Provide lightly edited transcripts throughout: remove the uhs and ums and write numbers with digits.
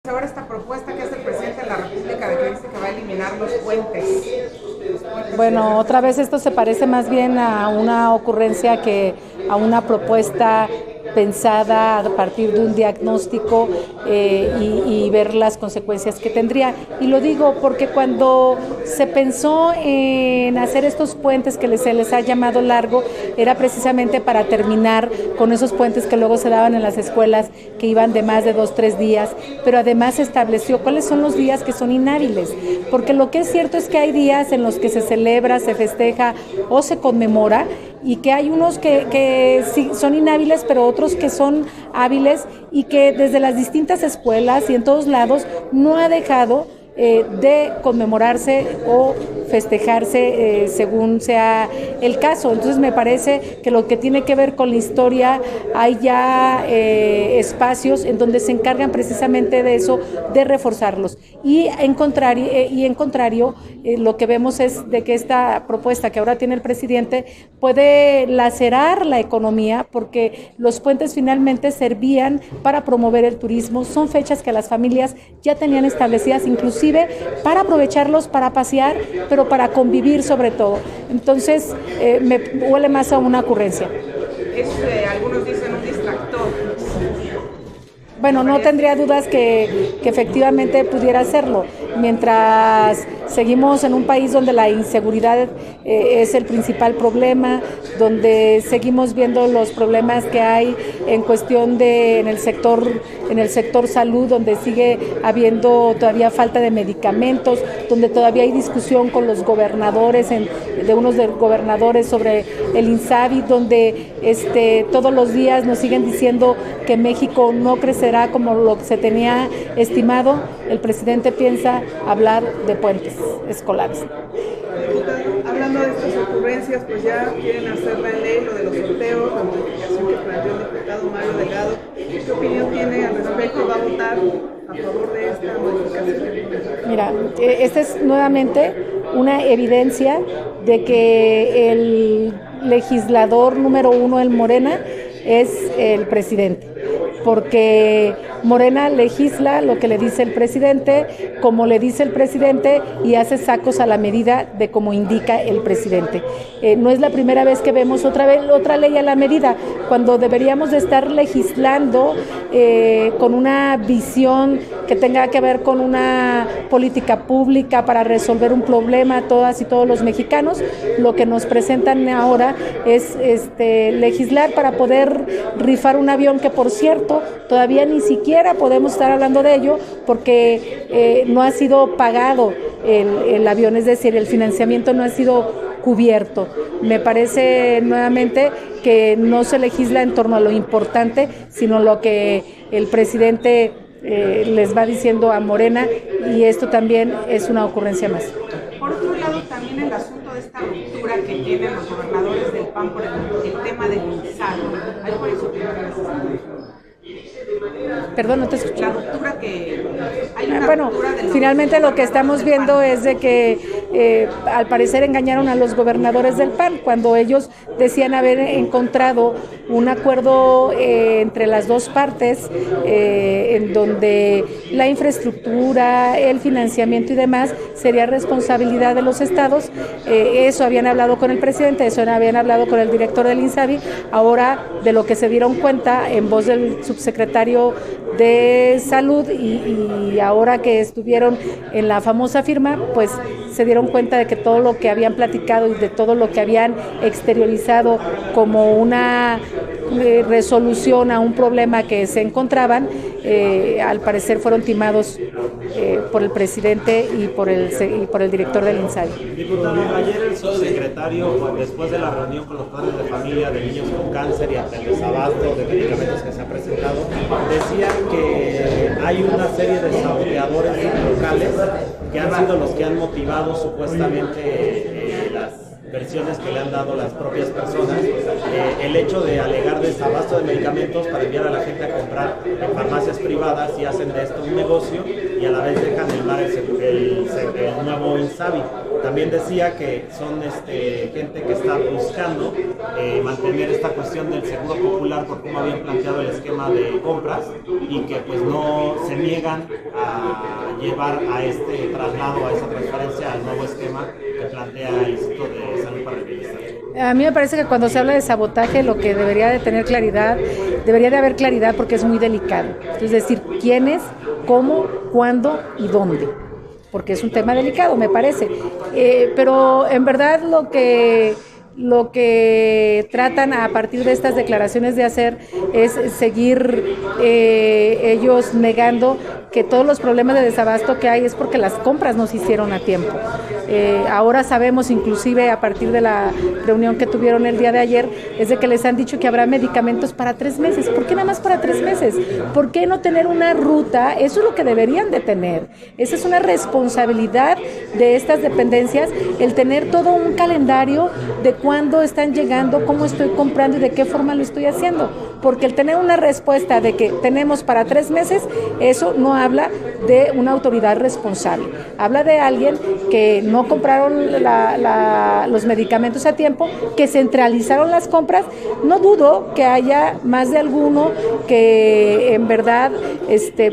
Ahora esta propuesta que hace el presidente de la República de que dice que va a eliminar los puentes. Bueno, otra vez esto se parece más bien a una ocurrencia que a una propuesta pensada a partir de un diagnóstico y ver las consecuencias que tendría. Y lo digo porque cuando se pensó en hacer estos puentes que se les ha llamado largo, era precisamente para terminar con esos puentes que luego se daban en las escuelas, que iban de más de 2-3 días, pero además se estableció cuáles son los días que son inhábiles, porque lo que es cierto es que hay días en los que se celebra, se festeja o se conmemora, y que hay unos que sí son inhábiles, pero otros que son hábiles, y que desde las distintas escuelas y en todos lados no ha dejado de conmemorarse o festejarse según sea el caso. Entonces me parece que lo que tiene que ver con la historia, hay ya espacios en donde se encargan precisamente de eso, de reforzarlos. Y en contrario, lo que vemos es de que esta propuesta que ahora tiene el presidente puede lacerar la economía, porque los puentes finalmente servían para promover el turismo. Son fechas que las familias ya tenían establecidas, inclusive para aprovecharlos para pasear, pero para convivir sobre todo. Entonces me huele más a una ocurrencia. Algunos dicen un distractor. Bueno, no tendría dudas que efectivamente pudiera hacerlo. Mientras seguimos en un país donde la inseguridad es el principal problema, donde seguimos viendo los problemas que hay en cuestión en el sector salud, donde sigue habiendo todavía falta de medicamentos, donde todavía hay discusión con los gobernadores, de unos gobernadores sobre el INSABI, donde todos los días nos siguen diciendo que México no crecerá como lo que se tenía estimado. El presidente piensa hablar de puentes escolares. Hablando de estas ocurrencias, pues ya quieren hacer la ley, lo de los sorteos, la modificación que planteó el diputado Mario Delgado. ¿Qué opinión tiene al respecto? ¿Va a votar a favor de esta modificación? Mira, esta es nuevamente una evidencia de que el legislador número uno en Morena es el presidente, porque Morena legisla lo que le dice el presidente, como le dice el presidente, y hace sacos a la medida de como indica el presidente. No es la primera vez que vemos otra ley a la medida, cuando deberíamos de estar legislando con una visión que tenga que ver con una política pública para resolver un problema a todas y todos los mexicanos. Lo que nos presentan ahora es legislar para poder rifar un avión que, por cierto, todavía ni siquiera podemos estar hablando de ello porque no ha sido pagado el avión, es decir, el financiamiento no ha sido cubierto. Me parece nuevamente que no se legisla en torno a lo importante, sino lo que el presidente les va diciendo a Morena, y esto también es una ocurrencia más. Por otro lado, también el asunto de esta ruptura que tienen los gobernadores del PAN por el tema del INSABI. ¿Hay por eso que Perdón, no te escuché. La ruptura que hay una bueno, ruptura de los finalmente lo que estamos viendo es de que al parecer engañaron a los gobernadores del PAN cuando ellos decían haber encontrado un acuerdo entre las dos partes en donde la infraestructura, el financiamiento y demás sería responsabilidad de los estados. Eso habían hablado con el presidente, eso habían hablado con el director del INSABI. Ahora, de lo que se dieron cuenta en voz del subsecretario de Salud y ahora que estuvieron en la famosa firma, pues se dieron cuenta de que todo lo que habían platicado y de todo lo que habían exteriorizado como una resolución a un problema que se encontraban, al parecer fueron timados por el presidente y por el director del INSABI. Diputado, ayer el subsecretario, después de la reunión con los padres de familia de niños con cáncer y ante el desabasto de medicamentos que se ha presentado, decía que hay una serie de saboteadores locales que han sido los que han motivado supuestamente las versiones que le han dado las propias personas, el hecho de alegar desabasto de medicamentos para enviar a la gente a comprar en farmacias privadas y hacen de esto un negocio y a la vez dejan el mar el nuevo INSABI. también decía que son gente que está buscando mantener esta cuestión del seguro popular por cómo habían planteado el esquema de compras y que pues no se niegan a llevar a este traslado, a esa transferencia al nuevo esquema que plantea el Instituto de Salud para el Bienestar. A mí me parece que cuando se habla de sabotaje lo que debería de tener claridad, debería de haber claridad porque es muy delicado. Es decir, quiénes, cómo, cuándo y dónde. Porque es un tema delicado, me parece. Pero en verdad lo que tratan a partir de estas declaraciones de hacer es seguir ellos negando que todos los problemas de desabasto que hay es porque las compras no se hicieron a tiempo. Ahora sabemos, inclusive a partir de la reunión que tuvieron el día de ayer, es de que les han dicho que habrá medicamentos para 3 meses. ¿Por qué nada más para 3 meses? ¿Por qué no tener una ruta? Eso es lo que deberían de tener. Esa es una responsabilidad de estas dependencias, el tener todo un calendario de cuándo están llegando, cómo estoy comprando y de qué forma lo estoy haciendo. Porque el tener una respuesta de que tenemos para 3 meses, eso no habla de una autoridad responsable. Habla de alguien que no compraron los medicamentos a tiempo, que centralizaron las compras. No dudo que haya más de alguno que en verdad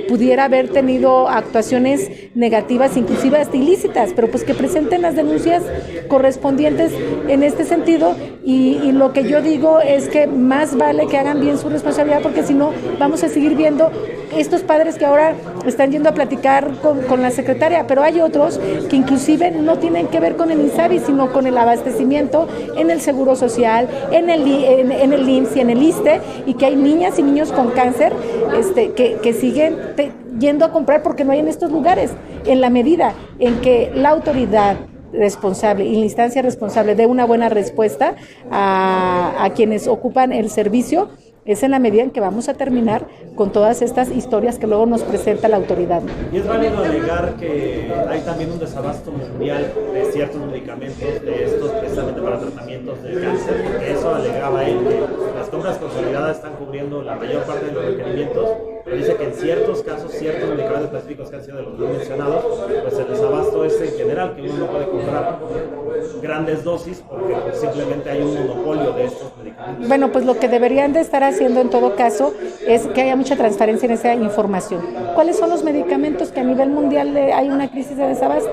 pudiera haber tenido actuaciones negativas, inclusive hasta ilícitas, pero pues que presenten las denuncias correspondientes en este sentido y lo que yo digo es que más vale que hagan bien su responsabilidad porque si no vamos a seguir viendo estos padres que ahora están yendo a platicar con la secretaria, pero hay otros que inclusive no tienen que ver con el INSABI, sino con el abastecimiento en el Seguro Social, en el IMSS y en el ISSSTE, y que hay niñas y niños con cáncer que siguen yendo a comprar porque no hay en estos lugares, en la medida en que la autoridad responsable y la instancia responsable dé una buena respuesta a quienes ocupan el servicio, es en la medida en que vamos a terminar con todas estas historias que luego nos presenta la autoridad. Y es válido alegar que hay también un desabasto mundial de ciertos medicamentos, de estos precisamente para tratamientos de cáncer, porque eso alegaba él, que las compras consolidadas están cubriendo la mayor parte de los requerimientos, pero dice que en ciertos casos, ciertos medicamentos específicos que han sido de los más mencionados, pues el desabasto es en general, que uno no puede comprar grandes dosis porque simplemente hay un monopolio de estos medicamentos. Bueno, pues lo que deberían de estar haciendo en todo caso es que haya mucha transparencia en esa información. ¿Cuáles son los medicamentos que a nivel mundial hay una crisis de desabasto?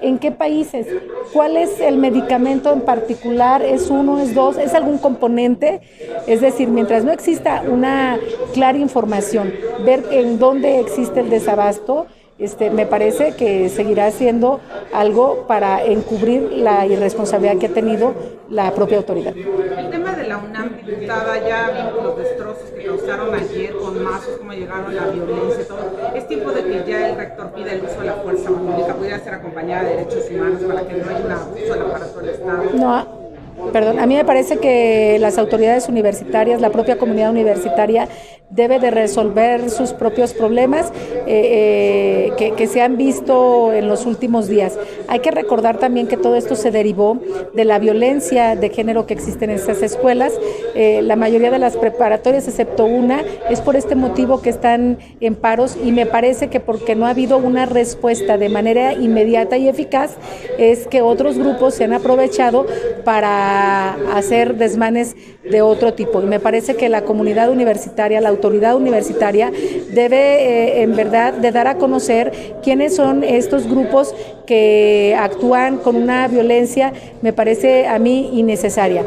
¿En qué países? ¿Cuál es el medicamento en particular? ¿Es uno, es dos? ¿Es algún componente? Es decir, mientras no exista una clara información, ver en dónde existe el desabasto, me parece que seguirá siendo algo para encubrir la irresponsabilidad que ha tenido la propia autoridad. El tema de la UNAM, diputada, ya vimos los destrozos que causaron ayer con mazos, cómo llegaron la violencia y todo. Es tiempo de que ya el rector pida el uso de la fuerza pública, pudiera ser acompañada de derechos humanos para que no haya un abuso del aparato del Estado. No. Perdón, a mí me parece que las autoridades universitarias, la propia comunidad universitaria debe de resolver sus propios problemas que se han visto en los últimos días. Hay que recordar también que todo esto se derivó de la violencia de género que existe en estas escuelas. La mayoría de las preparatorias, excepto una, es por este motivo que están en paros y me parece que porque no ha habido una respuesta de manera inmediata y eficaz, es que otros grupos se han aprovechado para hacer desmanes de otro tipo. Y me parece que la comunidad universitaria, la autoridad universitaria debe en verdad de dar a conocer quiénes son estos grupos que actúan con una violencia, me parece a mí innecesaria.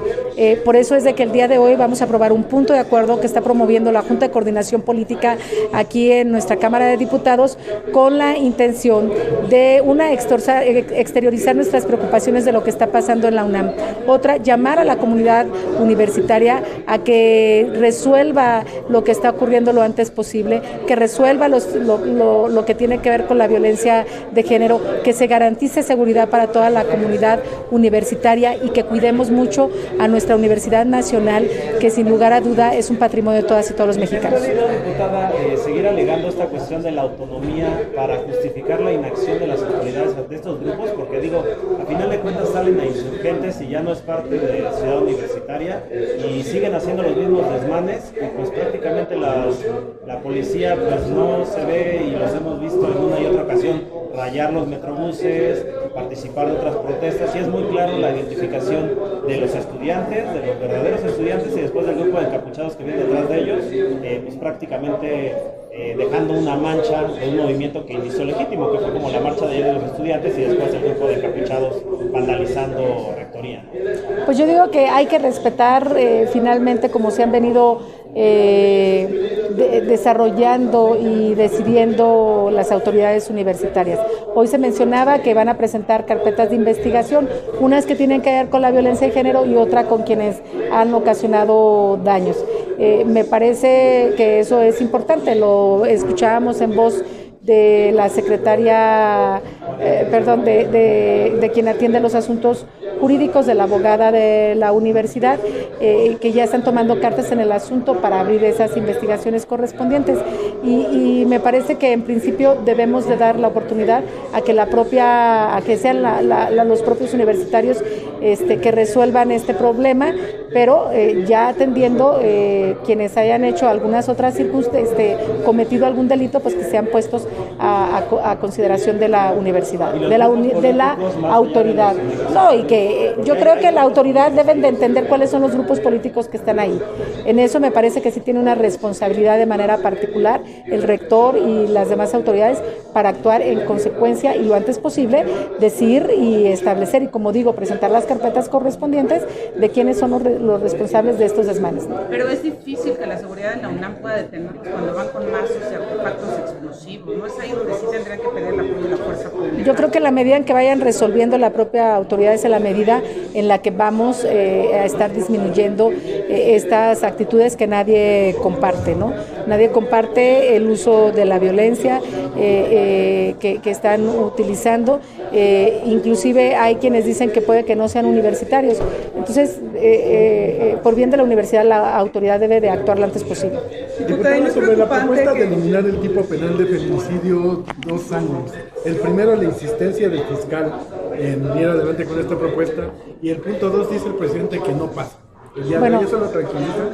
Por eso es de que el día de hoy vamos a aprobar un punto de acuerdo que está promoviendo la Junta de Coordinación Política aquí en nuestra Cámara de Diputados con la intención de exteriorizar nuestras preocupaciones de lo que está pasando en la UNAM. Otra, llamar a la comunidad universitaria a que resuelva lo que está ocurriendo lo antes posible, que resuelva lo que tiene que ver con la violencia de género, que se garantice seguridad para toda la comunidad universitaria y que cuidemos mucho a nuestra Universidad Nacional, que sin lugar a duda es un patrimonio de todas y todos los mexicanos. Diputada, seguir alegando esta cuestión de la autonomía para justificar la inacción de las autoridades ante estos grupos, porque digo, a final de cuentas salen a insurgentes y ya no es parte de la ciudad universitaria y siguen haciendo los mismos desmanes y pues prácticamente la policía pues no se ve y los hemos visto en una y otra ocasión rayar los metrobuses, participar de otras protestas, y es muy claro la identificación de los estudiantes, de los verdaderos estudiantes, y después del grupo de encapuchados que viene detrás de ellos, pues prácticamente dejando una mancha de un movimiento que inició legítimo, que fue como la marcha de ayer de los estudiantes, y después el grupo de encapuchados vandalizando rectoría. Pues yo digo que hay que respetar finalmente como se han venido desarrollando y decidiendo las autoridades universitarias. Hoy se mencionaba que van a presentar carpetas de investigación, unas que tienen que ver con la violencia de género y otra con quienes han ocasionado daños. Me parece que eso es importante, lo escuchábamos en voz de la secretaria, de quien atiende los asuntos jurídicos, de la abogada de la universidad, que ya están tomando cartas en el asunto para abrir esas investigaciones correspondientes. Y me parece que en principio debemos de dar la oportunidad a que sean los propios universitarios que resuelvan este problema, pero ya atendiendo quienes hayan hecho algunas otras cometido algún delito, pues que sean puestos a consideración de la universidad, de la autoridad. No, y que yo creo que la autoridad deben de entender cuáles son los grupos políticos que están ahí. En eso me parece que sí tiene una responsabilidad de manera particular el rector y las demás autoridades para actuar en consecuencia y lo antes posible decir y establecer, y como digo, presentar las carpetas correspondientes de quiénes son los responsables de estos desmanes. Pero es difícil que la seguridad de la UNAM pueda detenerlos cuando van con mazos y artefactos explosivos, ¿no? Es ahí donde sí tendrían que pedir el apoyo de la fuerza pública. Yo creo que la medida en que vayan resolviendo la propia autoridad es la medida en la que vamos a estar disminuyendo estas actitudes que nadie comparte, ¿no? Nadie comparte el uso de la violencia que están utilizando, inclusive hay quienes dicen que puede que no sean universitarios. Entonces, por bien de la universidad, la autoridad debe de actuar lo antes posible. Diputada, sobre la propuesta de eliminar el tipo penal de feminicidio, 2 años. El primero, la insistencia del fiscal en ir adelante con esta propuesta, y el punto 2 dice el presidente que no pasa. Bueno, ¿eso lo tranquiliza?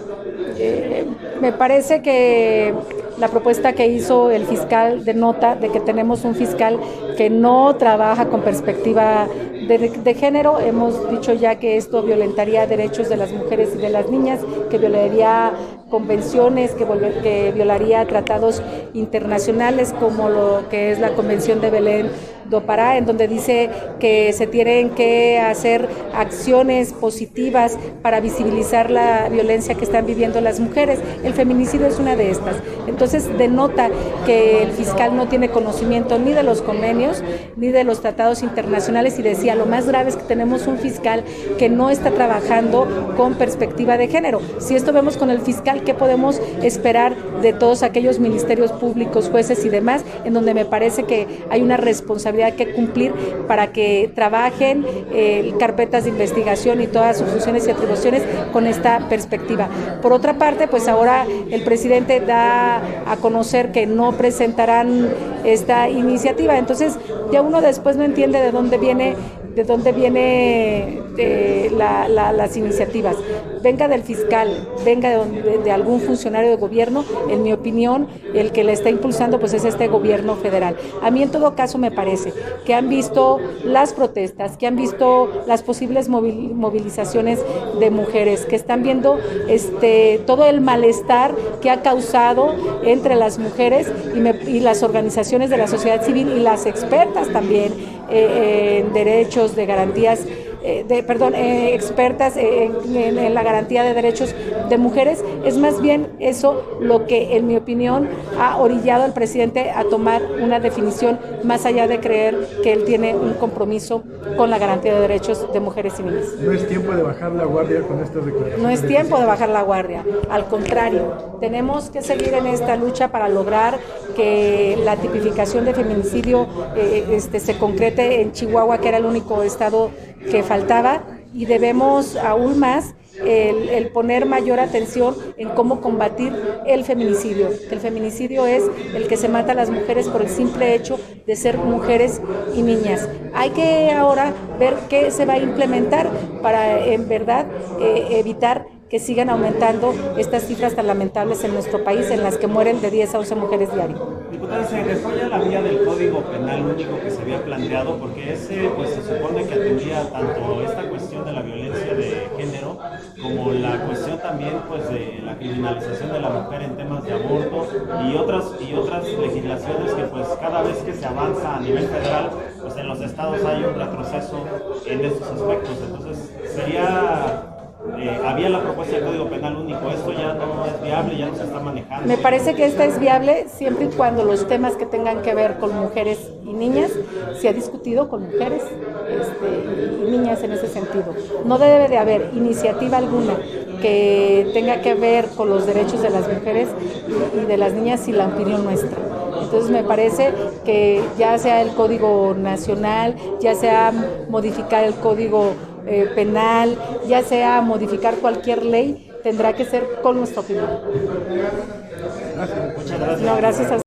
Me parece que la propuesta que hizo el fiscal denota de que tenemos un fiscal que no trabaja con perspectiva de género. Hemos dicho ya que esto violentaría derechos de las mujeres y de las niñas, que violaría convenciones, que violaría tratados internacionales como lo que es la Convención de Belén do Pará, en donde dice que se tienen que hacer acciones positivas para visibilizar la violencia que están viviendo las mujeres. El feminicidio es una de estas. Entonces denota que el fiscal no tiene conocimiento ni de los convenios ni de los tratados internacionales, y decía, lo más grave es que tenemos un fiscal que no está trabajando con perspectiva de género. Si esto vemos con el fiscal, ¿qué podemos esperar de todos aquellos ministerios públicos, jueces y demás, en donde me parece que hay una responsabilidad que cumplir para que trabajen carpetas de investigación y todas sus funciones y atribuciones con esta perspectiva? Por otra parte, pues ahora el presidente da a conocer que no presentarán esta iniciativa, entonces ya uno después no entiende de dónde viene las iniciativas. Venga del fiscal, venga de algún funcionario de gobierno, en mi opinión, el que la está impulsando pues es este gobierno federal. A mí en todo caso me parece que han visto las protestas, que han visto las posibles movilizaciones de mujeres, que están viendo todo el malestar que ha causado entre las mujeres y las organizaciones de la sociedad civil y las expertas también en derechos de garantías, expertas en la garantía de derechos de mujeres. Es más bien eso lo que, en mi opinión, ha orillado al presidente a tomar una definición más allá de creer que él tiene un compromiso con la garantía de derechos de mujeres y niñas. No es tiempo de bajar la guardia con estas declaraciones. No es tiempo de bajar la guardia, al contrario, tenemos que seguir en esta lucha para lograr que la tipificación de feminicidio se concrete en Chihuahua, que era el único estado que faltaba, y debemos aún más el poner mayor atención en cómo combatir el feminicidio. El feminicidio es el que se mata a las mujeres por el simple hecho de ser mujeres y niñas. Hay que ahora ver qué se va a implementar para en verdad evitar que sigan aumentando estas cifras tan lamentables en nuestro país, en las que mueren de 10 a 11 mujeres diario. Diputada, se dejó ya la vía del Código Penal único que se había planteado, porque ese pues se supone que atendía tanto esta cuestión de la violencia de género como la cuestión también pues de la criminalización de la mujer en temas de aborto y otras legislaciones que pues cada vez que se avanza a nivel federal, pues en los estados hay un retroceso en estos aspectos. Entonces había la propuesta del Código Penal único, esto ya no es viable, ya no se está manejando. Me parece que esta es viable siempre y cuando los temas que tengan que ver con mujeres y niñas se ha discutido con mujeres y niñas en ese sentido. No debe de haber iniciativa alguna que tenga que ver con los derechos de las mujeres y de las niñas sin la opinión nuestra. Entonces me parece que ya sea el Código Nacional, ya sea modificar el Código Penal, ya sea modificar cualquier ley, tendrá que ser con nuestra opinión. Muchas gracias. No, gracias a